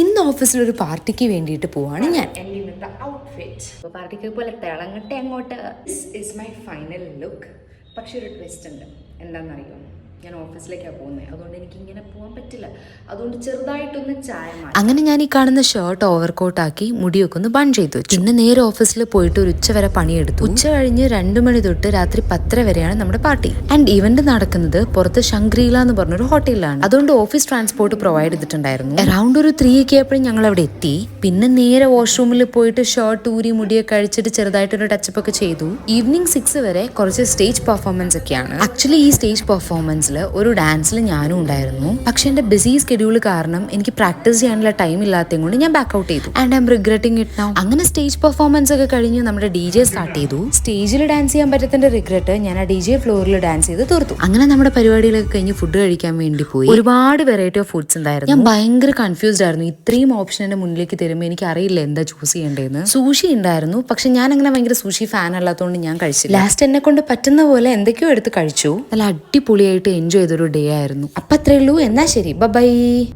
ഇന്ന് ഓഫീസിലൊരു പാർട്ടിക്ക് വേണ്ടിയിട്ട് പോവാണ് ഞാൻ. പാർട്ടിക്ക് പോലെ തിളങ്ങട്ടെ അങ്ങോട്ട്. Is my final look. പക്ഷെ ഒരു ട്വിസ്റ്റ് ഉണ്ട്. എന്താണെന്നറിയോ, ഞാൻ ഓഫീസിലേക്കാണ് പോകുന്നത്, അതുകൊണ്ട് എനിക്ക് ഇങ്ങനെ പോകാൻ പറ്റില്ല. അതുകൊണ്ട് ചെറുതായിട്ടൊന്ന് ചായ മാറ്റി. അങ്ങനെ ഞാൻ ഈ കാണുന്ന ഷർട്ട് ഓവർകോട്ടാക്കി മുടിയൊക്കെ ഒന്ന് ബൺ ചെയ്തു വെച്ചു. പിന്നെ നേരെ ഓഫീസിൽ പോയിട്ട് ഒരു ഉച്ച വരെ പണിയെടുത്തു. ഉച്ച കഴിഞ്ഞ് 2 മണി തൊട്ട് രാത്രി 10 വരെയാണ് നമ്മുടെ പാർട്ടി. ആൻഡ് ഇവന്റ് നടക്കുന്നത് പുറത്ത് ശങ്ക്രീല എന്ന് പറഞ്ഞൊരു ഹോട്ടലിലാണ്. അതുകൊണ്ട് ഓഫീസ് ട്രാൻസ്പോർട്ട് പ്രൊവൈഡ് ചെയ്തിട്ടുണ്ടായിരുന്നു. അറൌണ്ട് ഒരു 3 ഒക്കെ ആയപ്പോഴും ഞങ്ങൾ അവിടെ എത്തി. പിന്നെ നേരെ വാഷ്റൂമിൽ പോയിട്ട് ഷർട്ട് ഊരി മുടിയൊക്കെ കഴിച്ചിട്ട് ചെറുതായിട്ടൊരു ടച്ചപ്പ് ഒക്കെ ചെയ്തു. ഈവനിങ് 6 വരെ കുറച്ച് സ്റ്റേജ് പെർഫോമൻസ് ഒക്കെയാണ്. ആക്ച്വലി ഈ സ്റ്റേജ് പെർഫോമൻസ് ഒരു ഡാൻസിൽ ഞാനും ഉണ്ടായിരുന്നു. പക്ഷെ എന്റെ ബിസി സ്കെഡ്യൂൾ കാരണം എനിക്ക് പ്രാക്ടീസ് ചെയ്യാനുള്ള ടൈം ഇല്ലാത്തതും കൊണ്ട് ഞാൻ ബാക്ക് ഔട്ട് ചെയ്തു. And I M regretting it now. അങ്ങനെ സ്റ്റേജ് പെർഫോമൻസ് ഒക്കെ കഴിഞ്ഞ് നമ്മുടെ DJ സ്റ്റാർട്ട് ചെയ്തു. സ്റ്റേജിൽ ഡാൻസ് ചെയ്യാൻ പറ്റത്തിന്റെ റിഗ്രറ്റ് ഞാൻ ആ DJ ഫ്ലോറിൽ ഡാൻസ് ചെയ്ത് തീർത്തു. അങ്ങനെ നമ്മുടെ പരിപാടികളൊക്കെ കഴിഞ്ഞ് ഫുഡ് കഴിക്കാൻ വേണ്ടി പോയി. ഒരുപാട് വെറൈറ്റി ഓഫ് ഫുഡ്സ് ഉണ്ടായിരുന്നു. ഞാൻ ഭയങ്കര കൺഫ്യൂസ്ഡ് ആയിരുന്നു. ഇത്രയും ഓപ്ഷൻ എന്റെ മുന്നിലേക്ക് തരുമ്പോൾ എനിക്ക് അറിയില്ല എന്താ ചൂസ് ചെയ്യേണ്ടതെന്ന്. സൂഷി ഉണ്ടായിരുന്നു, പക്ഷെ ഞാൻ അങ്ങനെ ഭയങ്കര സൂഷി ഫാൻ അല്ലാത്തതുകൊണ്ട് ഞാൻ കഴിച്ചില്ല. ലാസ്റ്റ് എന്നെ കൊണ്ട് പറ്റുന്ന പോലെ എന്തൊക്കെയോ എടുത്ത് കഴിച്ചു. നല്ല അടിപൊളിയായിട്ട് എൻജോയ് ചെയ്തൊരു ഡേ ആയിരുന്നു. അപ്പൊ അത്രേ ഉള്ളൂ. എന്നാ ശരി, ബൈ.